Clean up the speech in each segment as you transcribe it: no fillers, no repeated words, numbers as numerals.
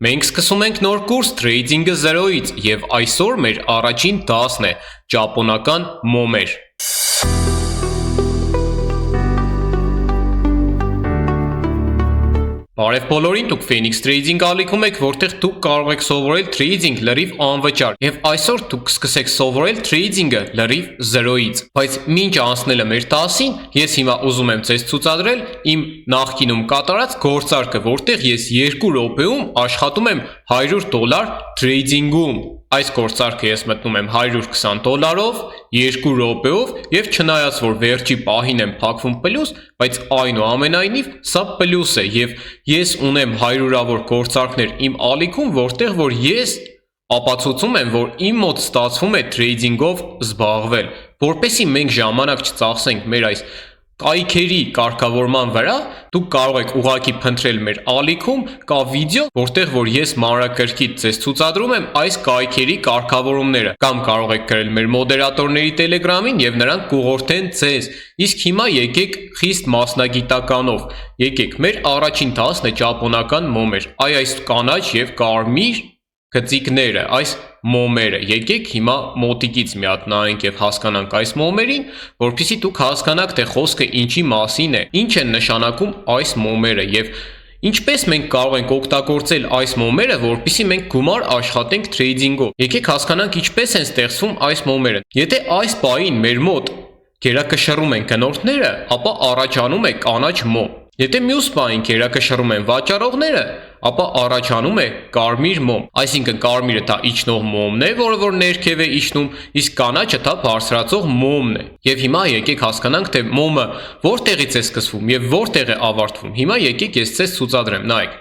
Մենք սկսում ենք նոր կուրս Trading-ը 0-ից և այսօր մեր առաջին դասն է ճապոնական մոմեր։ Բարև բոլորին, դուք Phoenix Trading ալիքում եք, որտեղ դուք կարող եք սովորել Trading լրիվ անվճար, և այսօր դուք սկսեք սովորել Trading-ը լրիվ 0-ից, բայց մինչ անցնելը մեր դասին, ես հիմա ուզում եմ ձեզ ցուցադրել իմ նախկինում կատարած գործարքը, որտեղ ես 2 րոպեում աշխատում եմ $100 Trading-ում։ Այս գործարքը ես մտնում եմ $120-ով, 2 րոպեով և չնայած որ վերջի պահին եմ փակվում պլյուս, բայց այնուամենայնիվ սա պլյուս է և ես ունեմ հարյուրավոր գործարքներ իմ ալիքում, որտեղ որ ես ապացուցում եմ, որ իմ մոտ ստացվում է Trading-ով զբաղվել, որպեսզի մենք ժամանակ չծախսենք մեր այս կայքերի կարգավորման վրա, դուք կարող եք ուղղակի փնտրել մեր ալիքում, կա վիդեո, որտեղ որ ես մանրակրկիտ ձեզ ցուցադրում եմ այս կայքերի կարգավորումները, կամ կարող եք գրել մեր մոդերատորների Telegram-ին և նրանք կուղղորդեն ձեզ։ Իսկ հիմա եկեք խիստ մասնագիտականով, եկեք մեր առաջին դասն է ճապոնական մոմեր, այս կանաչ և կարմիր գծիկները, այս մոմերը, եկեք հիմա մոտիկից մի հատ նայենք և հասկանանք այս մոմերին, որպեսզի դուք հասկանաք, թե խոսքը ինչի մասին է, ինչ են նշանակում այս մոմերը և ինչպես մենք կարող ենք օգտագործել այս մոմերը, որպեսզի մենք գումար աշխատենք Trading-ով։ Եկեք հասկանանք ինչպես են ստեղծվում այս մոմերը։ Եթե այս պահին մեր մոտ գերակշռում են գնորդները, ապա առաջանում է կանաչ մոմ։ Եթե մյուս պահին գերակշռում են վաճառողները, ապա առաջանում է կարմիր մոմ, այսինքն կարմիրը դա իջնող մոմն է, որը որ ներքև է իջնում, իսկ կանաչը դա բարձրացող մոմն է։ Եվ հիմա եկեք հասկանանք, թե մոմը որտեղից է սկսվում և որտեղ է ավարտվում։ Հիմա եկեք ես ձեզ ցուցադրեմ, նայեք։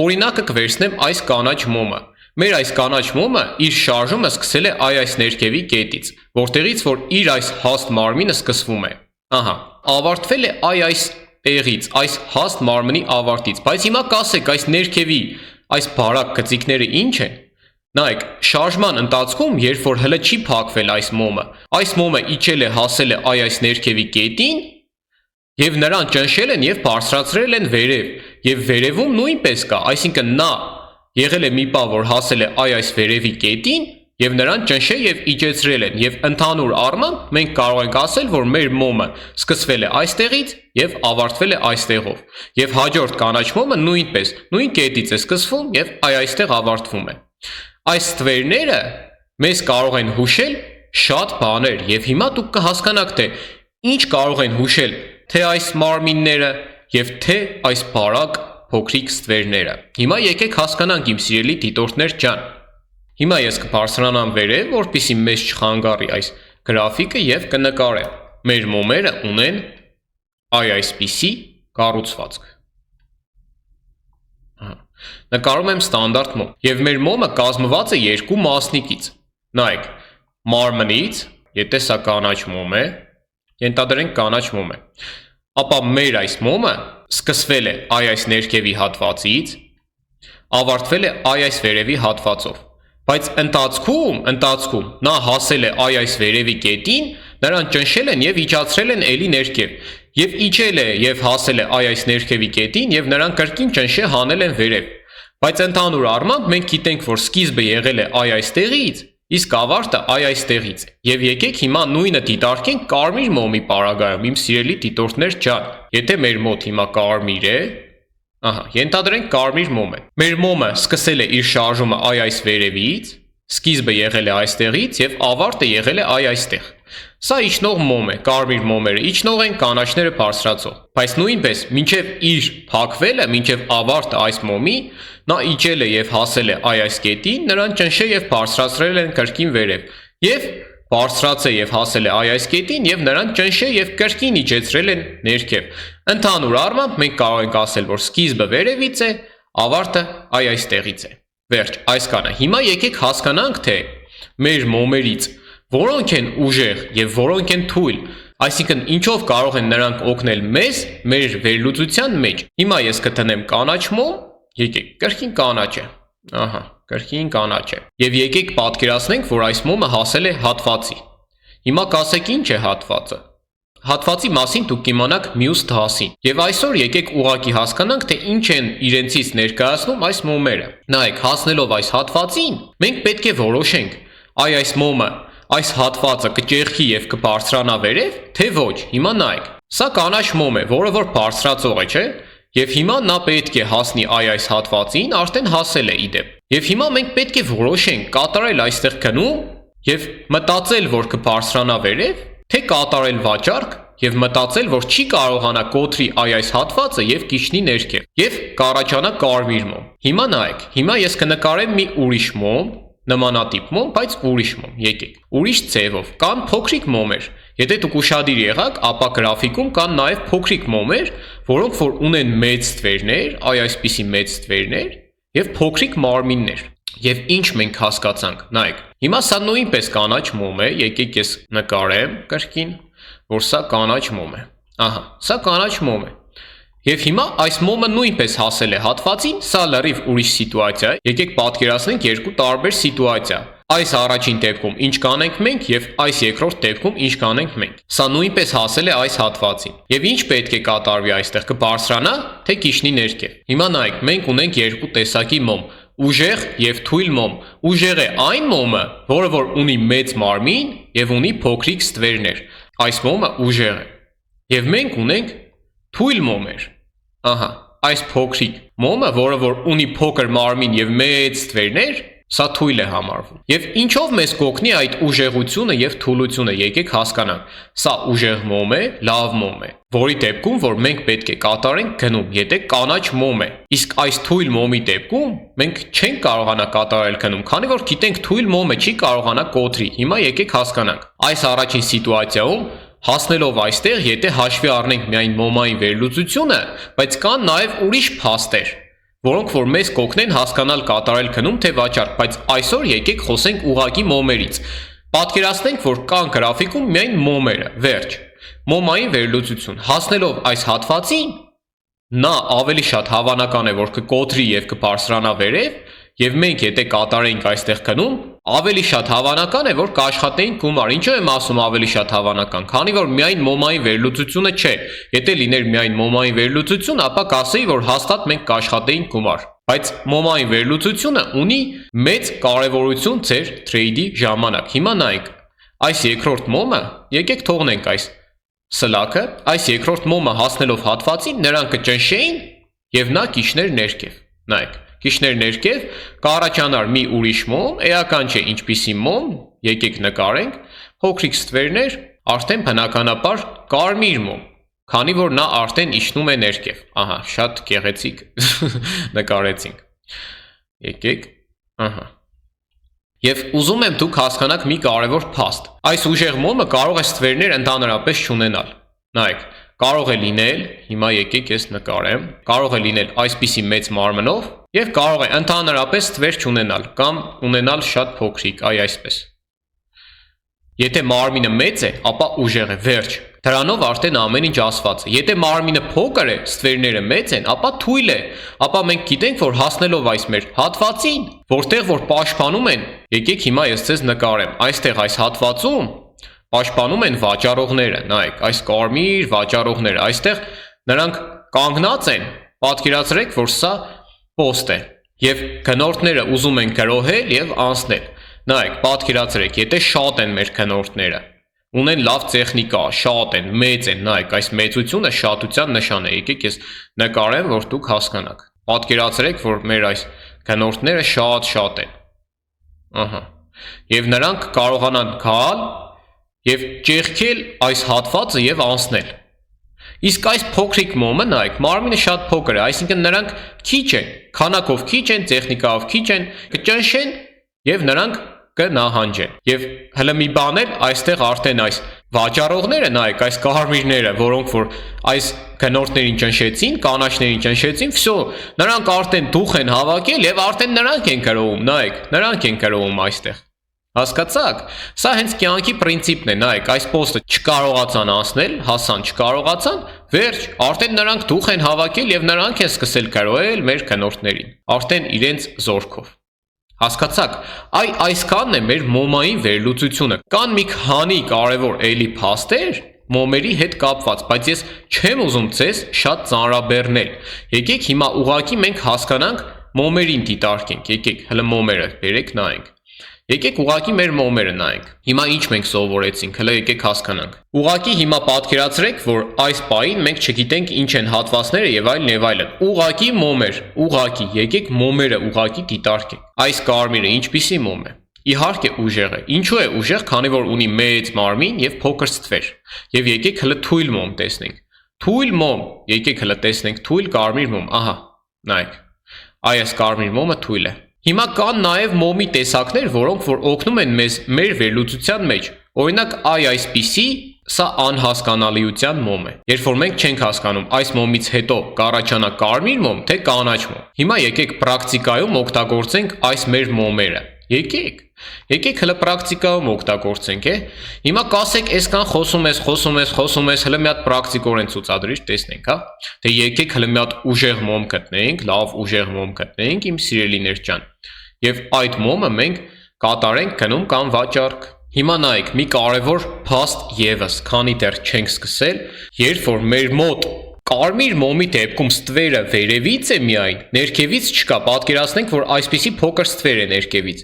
Օրինակը կվերցնեմ այս կանաչ մոմը։ Մեր այս կանաչ մոմը իր շարժումը սկսել է այս ներքևի կետից, որտեղից որ իր այս հաստ մարմինը սկսվում է։ Ահա, ավարտվել է այս տեղից, այս հաստ մարմնի ավարտից, բայց հիմա կասեք այս ներքևի, այս բարակ գծիկները ինչ են։ Նայեք, շարժման ընթացքում, երբ որ հլը չի փակվել այս մոմը իջել է հասել է այս ներքևի կետին, և նրան ճնշել են և բարձրացրել են վերև, և վերևում նույնպես կա, այսինքն նա եղել է մի պահ, որ հասել է այս վերևի կետին, և նրան ճնշել և իջեցրել են, և ընդհանուր առմամբ մենք կարող ենք ասել, որ մեր մոմը սկսվել է այստեղից և ավարտվել է այստեղով, և հաջորդ կանաչ մոմը նույնպես, նույն կետից է սկսվում և այստեղ ավարտվում է։ Այս ստվերները մեզ կարող են հուշել շատ բաներ, և հիմա դուք կհասկանաք, թե ինչ կարող են հուշել թե այս մարմինները և թե այս բարակ փոքրիկ ստվերները։ Հիմա եկեք հասկանանք, իմ սիրելի դիտորդներ ջան։ Հիմա ես կբարձրանամ վերև, որպեսզի մեզ չխանգարի այս գրաֆիկը և կնկարեմ։ Մեր մոմերը ունեն այսպիսի կառուցվածք։ Նկարում եմ ստանդարտ մոմ, և մեր մոմը կազմված է 2 մասնիկից։ Նայեք, մարմնից, եթե սա կանաչ մոմ է, ենթադրենք կանաչ մոմ է, ապա մեր այս մոմը սկսվել է այս ներքևի հատվածից, ավարտվել է այս վերևի հատվածով, բայց ընթացքում նա հասել է այս վերևի կետին, նրան ճնշել են և իջացրել են էլի ներքև, և իջել է և հասել է այս ներքևի կետին և նրան կրկին ճնշել հանել են վերև, բայց ընդհանուր առմամբ մենք գիտենք, որ սկիզբը եղել է այստեղից, իսկ ավարտը այստեղից է, և եկեք հիմա նույնը դիտարկենք կարմիր մոմի պարագայում, իմ սիրելի դիտորդներ ջան, եթե մեր մոտ հիմա կարմիր է, ենթադրենք կարմիր մոմ է, մեր մոմը սկսել է իր շարժումը այս վերևից, սկիզբը եղել է այստեղից և ավարտը եղել է այստեղ։ Սա իջնող մոմ է, կարմիր մոմերը իջնող են, կանաչները բարձրացող, բայց նույնպես մինչև իր փակվելը, մինչև ավարտը այս մոմի, նա իջել է և հասել է այս կետին, նրան ճնշել և բարձրացրել են կրկին վերև, և բարձրացել և հասել է այս կետին և նրան ճնշել և կրկին իջեցրել են ներքև։ Ընդհանուր առմամբ մենք կարող ենք ասել, որ սկիզբը վերևից է, ավարտը այստեղից է։ Վերջ, այսքանը։ Հիմա եկեք հասկանանք, թե մեր մոմերից որոնք են ուժեղ և որոնք են թույլ, այսինքն ինչով կարող են նրանք օգնել մեզ մեր վերլուծության մեջ։ Հիմա ես կդնեմ կանաչ մոմ, եկեք, կրկին կանաչ է, կրկին կանաչ է, և եկեք պատկերացնենք, որ այս մոմը հասել է հատվածի։ Հիմա կասեք ինչ է հատվածը։ Հատվածի մասին դուք կիմանաք մյուս դասին։ Եվ այսօր եկեք ուղղակի հասկանանք, թե ինչ են իրենցից ներկայացնում այս մոմերը։ Նայեք, հասնելով այս հատվածին, մենք պետք է որոշենք, այս մոմը, այս հատվածը կճեղքի եւ կբարձրանա վերև, թե ոչ։ Հիմա նայեք, սա կանաչ մոմ է, որը որ բարձրացող է, չէ՞։ Եվ հիմա նա պետք է հասնի այս հատվածին, արդեն հասել է իդեպ։ Եվ հիմա մենք պետք է որոշենք կատարել այստեղ գնում եւ մտածել, որ կբարձրանա վերև, թե կատարել վաճառք եւ մտածել, որ չի կարողանա կոտրի այս հատվածը եւ կիջնի ներքև եւ կառաջանա կարմիր մոմ։ Հիմա նայեք, հիմա ես կնկարեմ մի ուրիշ մոմ, նմանատիպ մոմ, բայց ուրիշ մոմ, եկեք։ Ուրիշ ձևով, կան փոքրիկ մոմեր։ Եթե դուք ուշադիր եղաք, ապա գրաֆիկում կան նաեւ փոքրիկ մոմեր, որոնք որ ունեն մեծ թվերներ, այսպիսի մեծ թվերներ եւ փոքրիկ մարմիններ։ Եվ ինչ մենք հասկացանք, նայեք։ Հիմա սա նույնպես կանաչ մոմ է, եկեք ես նկարեմ կրկին, որ սա կանաչ մոմ է։ Ահա, սա կանաչ մոմ է։ Եվ հիմա այս մոմը նույնպես հասել է հատվածին, սա լրիվ ուրիշ սիտուացիա է։ Եկեք պատկերացնենք երկու տարբեր սիտուացիա։ Այս առաջին դեպքում ինչ կանենք մենք եւ այս երկրորդ դեպքում ինչ կանենք մենք։ Սա նույնպես հասել է այս հատվածին։ Եվ ինչ պետք է կատարվի այստեղ, կբարձրանա, թե կիջնի ներքև։ Հիմա նայեք, մենք ունենք երկու տեսակի մոմ։ Ուժեղ եւ թույլ մոմ։ Ուժեղ է այն մոմը, որը որ ունի մեծ մարմին եւ ունի փոքրիկ ստվերներ։ Այս մոմը ուժեղ է։ Եվ մենք ունենք թույլ մոմեր։ Ահա, այս փոքրիկ մոմը, որը որ ունի փոքր մարմին եւ մեծ ստվերներ, սա թույլ է համարվում։ Եվ ինչով մեզ կօգնի այդ ուժեղությունը եւ թուլությունը, եկեք հասկանանք։ Սա ուժեղ մոմ է, լավ մոմ է, որի դեպքում որ մենք պետք է կատարենք գնում, եթե կանաչ մոմ է։ Իսկ այս թույլ մոմի դեպքում մենք չենք կարողանա կատարել գնում, քանի որ գիտենք թույլ մոմը չի կարողանա կոտրի։ Հիմա եկեք հասկանանք։ Այս առաջին սիտուացիայում հասնելով այստեղ, եթե հաշվի առնենք միայն մոմային վերլուծությունը, բայց կան նաեւ ուրիշ փաստեր, որոնք որ մեզ կօգնեն հասկանալ կատարել գնում թե վաճառք, բայց այսօր եկեք խոսենք ուղղակի մոմերից։ Պատկերացնենք, որ կան գրաֆիկում միայն մոմերը, վերջ։ Մոմային վերլուծություն, հասնելով այս հատվածին, նա ավելի շատ հավանական է, որ կկոտրի եւ կբարձրանա վերև, եւ մենք եթե կատարենք այստեղ գնում, ավելի շատ հավանական է, որ կաշխատեինք գումար։ Ինչու եմ ասում ավելի շատ հավանական, քանի որ միայն մոմային վերլուծությունը չէ։ Եթե լիներ միայն մոմային վերլուծություն, ապա կասեի, որ հաստատ մենք կաշխատեինք գումար։ Բայց մոմային վերլուծությունը ունի մեծ կարևորություն ձեր թրեյդի ժամանակ։ Հիմա նայեք, այս երկրորդ մոմը, եկեք թողնենք այս սլաքը, այս երկրորդ մոմը հասնելով հատվածին, նրանք կճնշեին եւ նա կիջներ ներքև։ Նայեք, կիջներ ներքև, կառաջանար մի ուրիշ մոմ, էական չէ ինչպիսի մոմ, եկեք նկարենք, փոքրիկ ստվերներ, արդեն բնականաբար կարմիր մոմ, քանի որ նա արդեն իջնում է ներքև։ Ահա, շատ գեղեցիկ նկարեցինք։ Եկեք, ահա։ Եվ ուզում եմ դուք հասկանաք մի կարևոր փաստ։ Այս ուժեղ մոմը կարող է ստվերներ ընդհանրապես չունենալ։ Նայեք, կարող է լինել, հիմա եկեք ես նկարեմ, կարող է լինել այսպիսի մեծ մարմնով եւ կարող է ընդհանրապես ստվեր չունենալ կամ ունենալ շատ փոքրիկ, այսպես։ Եթե մարմինը մեծ է, ապա ուժեղ է, վերջ։ Դրանով արդեն ամեն ինչ ասված է։ Եթե մարմինը փոքր է, ստվերները մեծ են, ապա թույլ է։ Ապա մենք գիտենք, որ հասնելով այս մեր հատվածին, որտեղ որ պաշտպանում են, եկեք հիմա ես ձեզ նկարեմ։ Այստեղ այս հատվածում պաշտպանում են վաճառողները, նայեք, այս կարմիր վաճառողները, այստեղ նրանք կանգնած են, պատկերացրեք, որ սա post է, եւ գնորդները ուզում են գրոհել եւ անցնել։ Նայեք, պատկերացրեք, եթե շատ են մեր գնորդները, ունեն լավ տեխնիկա, շատ են, մեծ են, նայեք, այս մեծությունը շատության նշան է, եկեք ես նկարեմ, որ դուք հասկանաք։ Պատկերացրեք, որ մեր այս գնորդները շատ են։ Ահա։ Եվ նրանք կարողանան գալ եւ ճեղքել այս հատվածը եւ անցնել։ Իսկ այս փոքրիկ մոմը, նայեք, մարմինը շատ փոքր է, այսինքն նրանք քիչ են, քանակով քիչ են, տեխնիկայով քիչ են, կճնշեն եւ նրանք կնահանջեն։ Եվ հələ մի բան էլ, այստեղ արդեն այս վաճառողները, նայեք, այս կարմիրները, որոնք որ այս գնորդներին ճնշեցին, կանաչներին ճնշեցին, վсё, նրանք արդեն դուխ են հավաքել եւ արդեն նրանք են գրովում, նայեք, նրանք են գրովում այստեղ։ Հասկացաք, սա հենց կյանքի պրինցիպն է, նայեք, այս post-ը չկարողացան անցնել, հասան չկարողացան, վերջ, արդեն նրանք դուխ են հավաքել եւ նրանք են սկսել գրոհել մեր գնորդներին, արդեն իրենց զորքով։ Հասկացաք, այսքանն է մեր մոմային վերլուծությունը։ Կան մի քանի կարևոր էլի փաստեր, մոմերի հետ կապված, բայց ես չեմ ուզում ձեզ շատ ծանրաբեռնել։ Եկեք հիմա ուղղակի մենք հասկանանք մոմերին դիտարկենք, եկեք հələ մոմերը բերեք նայենք։ Եկեք ուղղակի մեր մոմերը նայենք։ Հիմա ինչ մենք սովորեցինք, հələ եկեք հասկանանք։ Ուղղակի հիմա պատկերացրեք, որ այս պահին մենք չգիտենք ինչ են հատվածները եւ այլն եւ այլն։ Ուղղակի մոմեր, ուղղակի, եկեք մոմերը ուղղակի դիտարկենք։ Այս կարմիրը ինչպիսի մոմ է։ Իհարկե ուժեղ է։ Ինչու է ուժեղ, քանի որ ունի մեծ մարմին եւ փոքր ստվեր։ Եվ եկեք հələ թույլ մոմ տեսնենք։ Թույլ մոմ, եկեք հələ տեսնենք թույլ կարմիր մոմ, ահա, նայեք։ Այս կարմիր մոմը թույլ է։ Հիմա կան նաև մոմի տեսակներ, որոնք որ օգնում են մեզ մեր վերլուծության մեջ։ Օրինակ, այսպիսի, սա անհասկանալիության մոմ է։ Երբ որ մենք չենք հասկանում այս մոմից հետո կառաջանա կարմիր մոմ, թե կանաչ մոմ։ Հիմա եկեք պրակտիկայում օգտագործենք այս մեր մոմերը։ Եկեք հələ պրակտիկայում օգտագործենք, Հիմա կասեք, այսքան խոսում ես, հələ մի հատ պրակտիկորեն ցուցադրիր, տեսնենք, հա։ Թե եկեք հələ մի հատ ուժեղ մոմ գտնենք, լավ ուժեղ մոմ գտնենք, իմ սիրելիներ ջան։ Եվ այդ մոմը մենք կատարենք գնում կամ վաճառք։ Հիմա նայեք, մի կարևոր փաստ եւս, քանի դեռ չենք սկսել, երբ որ մեր մոտ կարմիր մոմի դեպքում ստվերը վերևից է միայն, ներքևից չկա, պատկերացնենք, որ այսպիսի փոքր ստվեր է ներքևից։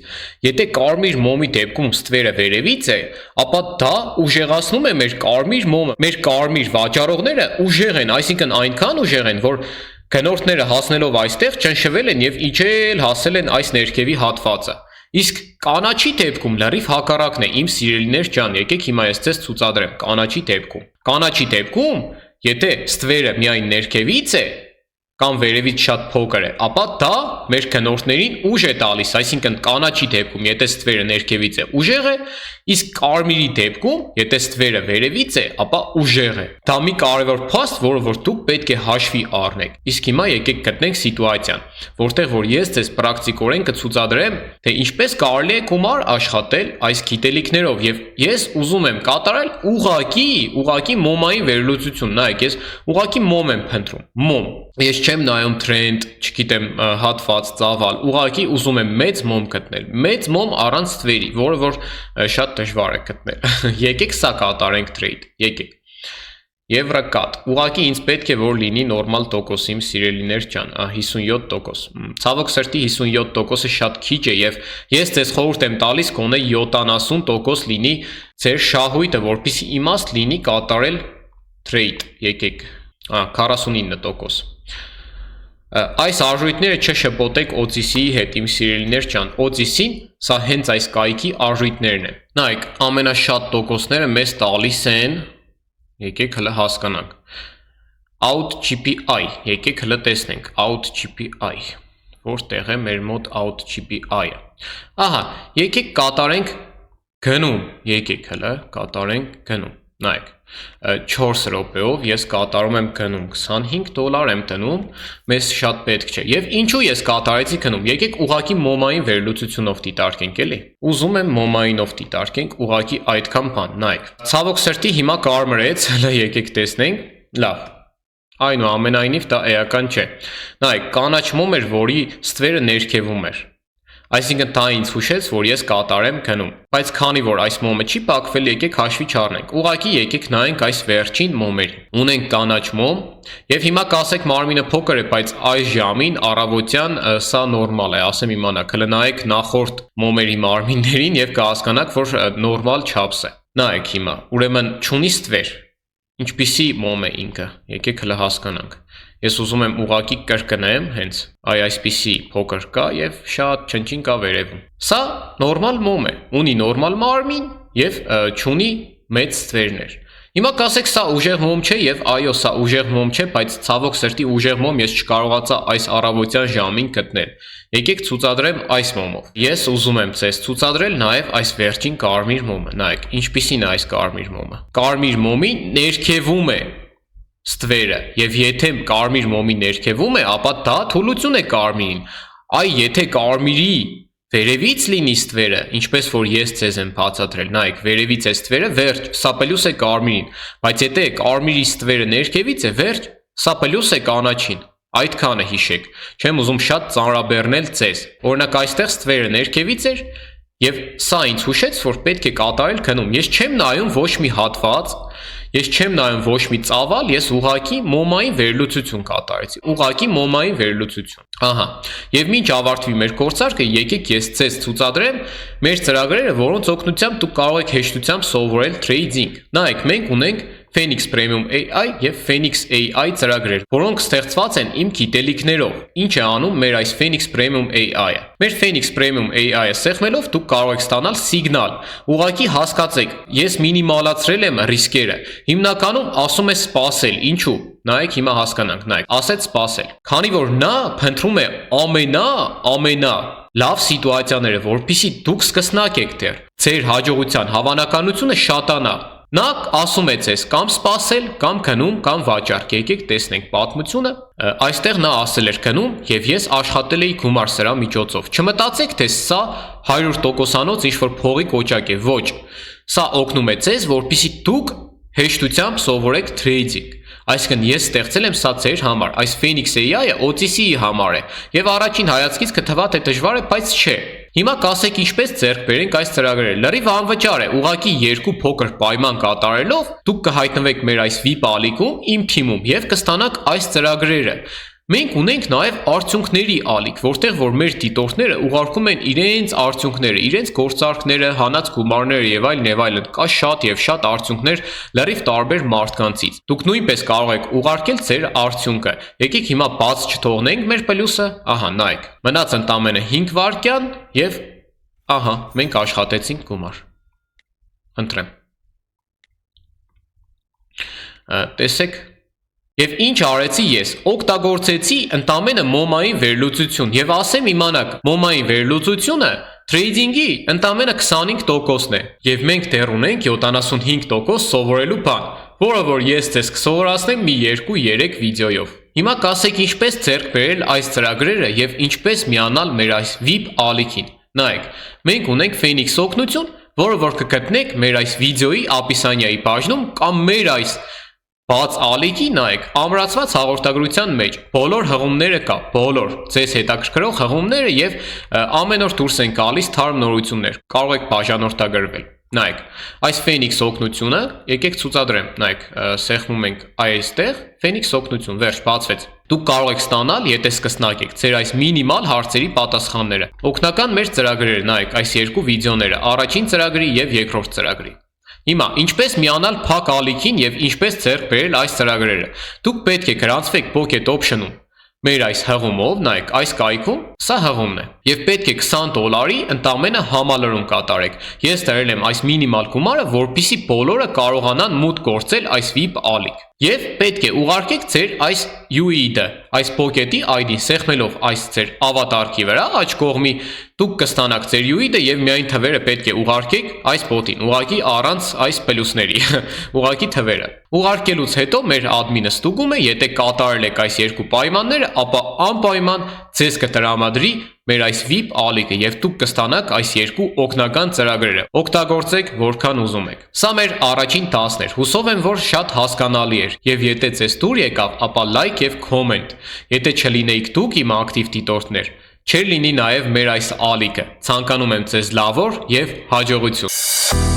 Եթե կարմիր մոմի դեպքում ստվերը վերևից է, ապա դա ուժեղացնում է մեր կարմիր մոմը։ Մեր կարմիր վաճառողները ուժեղ են, այսինքն այնքան ուժեղ են, որ գնորդները հասնելով այստեղ ճնշվել են եւ իջել հասել են այս ներքևի հատվածը։ Իսկ կանաչի դեպքում լրիվ հակառակն է, իմ սիրելիներ ջան, եկեք հիմա ես ձեզ ցուցադրեմ կանաչի դեպքում։ Կանաչի դեպքում Եթե ստվերը միայն ներքևից է կամ վերևից շատ փոքր է, ապա դա մեր գնորդներին ուժ է տալիս, այսինքն կանաչի դեպքում եթե ստվերը ներքևից է, ուժեղ է, իսկ կարմիրի դեպքում եթե ստվերը վերևից է, ապա ուժեղ է։ Դա մի կարևոր փաստ, որը որ դուք պետք է հաշվի առնեք։ Իսկ հիմա եկեք գտնենք սիտուացիան, որտեղ որ ես ձեզ պրակտիկորեն կցուցադրեմ, թե ինչպես կարելի է գումար աշխատել այս գիտելիքներով եւ ես ուզում եմ կատարել ուղղակի մոմային վերլուծություն, նայեք, ես ուղղակի մոմ եմ փնտրում, մոմ։ Ես չեմ նայում trend, չգիտեմ, հատված, ծավալ, ուղղակի ուզում եմ մեծ մոմ գտնել, մեծ մոմ առանց ստվերի, որը որ շատ դժվար է գտնել։ Եկեք սա կատարենք trade, եկեք։ Եվրոկատ, ուղղակի ինձ պետք է որ լինի նորմալ տոկոս, իմ սիրելիներ ջան, 57%։ Ցավոք սրտի 57%-ը շատ քիչ է եւ ես ձեզ խորհուրդ եմ տալիս գոնե 70% լինի ձեր շահույթը, որպեսզի իմաստ լինի կատարել trade, եկեք։ 49%։ Այս արժույթները չշփոթեք Օծիսի հետ, իմ սիրելիներ ջան, Օծիսին սա հենց այս կայքի արժույթներն են։ Նայեք, ամենաշատ տոկոսները մեզ տալիս են, եկեք հələ հասկանանք։ Out GPI, եկեք հələ տեսնենք, Out GPI, որտեղ է մեր մոտ Out GPI-ը։ Ահա, եկեք կատարենք գնում, եկեք հələ կատարենք գնում։ Նայեք, 4 րոպեով ես կատարում եմ գնում, $25 եմ տնում, մեզ շատ պետք չէ։ Եվ ինչու ես կատարեցի գնում, եկեք ուղղակի մոմային վերլուծությունով դիտարկենք, էլի։ Ուզում եմ մոմայինով դիտարկենք, ուղղակի այդքան բան, նայեք։ Ցավոք սրտի հիմա կարմրեց, հələ եկեք տեսնենք, լավ։ Այնուամենայնիվ դա էական չէ։ Նայեք, կանաչ մոմ էր, որի ստվերը ներքևում էր։ Այսինքն դա ինձ հուշեց, որ ես կատարեմ գնում, բայց քանի որ այս մոմը չի փակվել, եկեք հաշվի չառնենք։ Ուղղակի եկեք նայենք այս վերջին մոմերին։ Ունենք կանաչ մոմ, եւ հիմա կասեք մարմինը փոքր է, բայց այս ժամին առավոտյան սա նորմալ է, ասեմ իմանաք, հələ նայեք նախորդ մոմերի մարմիններին եւ կհասկանաք, որ նորմալ չափս է։ Նայեք հիմա, ուրեմն չունի ստվեր։ Ինչպիսի մոմ է ինքը, եկեք հələ հասկանանք։ Ես ուզում եմ ուղղակի կրկնեմ, հենց այսպիսի փոքր կա եւ շատ չնչին կա վերևում։ Սա նորմալ մոմ է, ունի նորմալ մարմին եւ չունի մեծ ստվերներ։ Հիմա կասեք սա ուժեղ մոմ չէ եւ այո, սա ուժեղ մոմ չէ, բայց ցավոք սրտի ուժեղ մոմ ես չկարողացա այս առավոտյան ժամին գտնել։ Եկեք ցուցադրեմ այս մոմով։ Ես ուզում եմ ցես ցուցադրել նաեւ այս վերջին կարմիր մոմը։ Նայեք, ինչպիսին է այս կարմիր մոմը։ Կարմիր մոմի ներքևում է ստվերը եւ եթե կարմիր մոմի ներքևում է, ապա դա թուլություն է կարմիրին։ Այ եթե կարմիրի վերևից լինի ստվերը, ինչպես որ ես ձեզ եմ բացատրել, նայեք, վերևից է ստվերը, վերջ, սա պլյուս է կարմիրին, բայց եթե կարմիրի ստվերը ներքևից է, վերջ, սա պլյուս է կանաչին։ Այդքանը հիշեք։ Չեմ ուզում շատ ծանրաբեռնել ձեզ։ Օրինակ այստեղ ստվերը ներքևից էր եւ սա ինձ հուշեց, որ պետք է կատարել գնում։ Ես չեմ նայում ոչ մի հատված Ես չեմ նայում ոչ մի ծավալ, ես ուղղակի մոմային վերլուծություն կատարեցի։ Ուղղակի մոմային վերլուծություն։ Ահա։ Եվ մինչ ավարտվի մեր գործարքը, եկեք ես ցես ցուցադրեմ մեր ծրագրերը, որոնց օգնությամբ դուք կարող եք հեշտությամբ սովորել trading։ Նայեք, մենք ունենք Phoenix Premium AI եւ Phoenix AI ծրագրեր, որոնք ստեղծված են իմ գիտելիքներով։ Ինչ է անում մեր այս Phoenix Premium AI-ը։ Մեր Phoenix Premium AI-ը սեղմելով դուք կարող եք ստանալ սիգնալ։ Ուղղակի հասկացեք, ես մինիմալացրել եմ ռիսկերը։ Հիմնականում ասում է սպասել, ինչու։ Նայեք, հիմա հասկանանք, նայեք, ասեց սպասել։ Քանի որ նա փնտրում է ամենա լավ սիտուացիաները, որpիսի դուք սկսնակեք դեռ։ Ձեր հաջողության հավանականությունը շատանա։ Նա ասում է ձեզ կամ սպասել, կամ քնում, կամ վաճառք։ Եկեք տեսնենք պատմությունը։ Այստեղ նա ասել էր քնում, եւ ես աշխատել էի գումար սրա միջոցով։ Չմտածեք, թե սա 100%-անոց ինչ-որ փողի կոճակ է, ոչ։ Սա օգնում է ձեզ, որpիսի դուք հեշտությամբ սովորեք trading։ Այսինքն ես ստեղծել եմ սա ձեր համար, այս Phoenix AI-ը OTC-ի համար է, եւ առաջին հայացքից կթվա թե դժվար է, բայց չէ։ Հիմա կասեք ինչպես ձեռք բերենք այս ծրագրերը։ Լրիվ անվճար է, ուղղակի երկու փոքր պայման կատարելով դուք կհայտնվեք մեր այս VIP ալիքում, իմ թիմում եւ կստանաք այս ծրագրերը։ Մենք ունենք նաև արդյունքների ալիք, որտեղ որ մեր դիտորդները ուղարկում են իրենց արդյունքները, իրենց գործարքները, հանած գումարները եւ այլն, կա շատ եւ շատ արդյունքներ լրիվ տարբեր մարդկանցից։ Դուք նույնպես կարող եք ուղարկել ձեր արդյունքը։ Եկեք հիմա բաց չթողնենք մեր պլյուսը, ահա նայեք։ Մնաց ընդամենը 5 վայրկյան եւ ահա մենք աշխատեցինք գումար։ Ընտրեմ։ Տեսեք Եվ ինչ արեցի ես, օգտագործեցի ընդամենը մոմային վերլուծություն եւ ասեմ իմանաք, մոմային վերլուծությունը trading-ի ընդամենը 25%-ն է եւ մենք դեռ ունենք 75% սովորելու բան, որը որ ես ձեզ կսովորացնեմ մի 2-3 վիդեոյով։ Հիմա կասեք ինչպես ձեռք բերել այս ծրագրերը եւ ինչպես միանալ մեր այս VIP ալիքին։ Նայեք, մենք ունենք Phoenix օգնություն, որը որ կգտնեք մեր այս վիդեոյի ապիսանիայի բաժնում կամ մեր այս Բաց ալիքի նայեք, ամրացված հաղորդագրության մեջ բոլոր հղումները կա, բոլոր ձեզ հետաքրքրող հղումները եւ ամեն օր դուրս են գալիս թարմ նորություններ, կարող եք բաժանորդագրվել։ Նայեք, այս Phoenix օգնությունը, եկեք ցուցադրեմ, նայեք, սեղմում ենք այստեղ Phoenix օգնություն, վերջ, բացվեց։ Դուք կարող եք ստանալ, եթե սկսնակեք, ձեր այս մինիմալ հարցերի պատասխանները։ Օգնական մեր ծրագրերը, նայեք, այս երկու վիդեոները, առաջին ծրագրի եւ երկրորդ ծրագրի։ Հիմա, ինչպես միանալ փակ ալիքին եւ ինչպես ձեռք բերել այս ծրագրերը։ Դուք պետք է գրանցվեք Pocket Option-ում։ Մեր այս հղումով, նայեք, այս կայքում, սա հղումն է։ Եվ պետք է $20 ընդամենը համալրում կատարեք։ Ես դրել եմ այս մինիմալ գումարը, որpիսի բոլորը կարողանան մուտք գործել այս VIP ալիք։ Եվ պետք է ուղարկեք ձեր այս UID-ը, այս Pocket-ի ID-ին սեղմելով այս ձեր ավատարկի վրա աջ կողմի դուք կստանաք ձեր UID-ը եւ միայն թվերը պետք է ուղարկեք այս բոտին, ուղղակի առանց այս պլյուսների, ուղղակի թվերը։ Ուղարկելուց հետո մեր admin-ը ստուգում է, եթե կատարել եք այս երկու պայմանները, ապա անպայման ձեզ կտրամադրի մեր այս VIP ալիքը եւ դուք կստանաք այս երկու օգնական ծրագրերը։ Օգտագործեք որքան ուզում եք։ Սա մեր առաջին դասն էր։ Հուսով եմ, որ շատ հասկանալի էր։ Եվ եթե ձեզ դուր եկավ, ապա լայք եւ կոմենտ։ Եթե չլինեիք դուք իմ ակտիվ դիտորդներ, չէր լինի նաեւ մեր այս ալիքը։ Ցանկանում եմ ձեզ լավ օր եւ հաջողություն։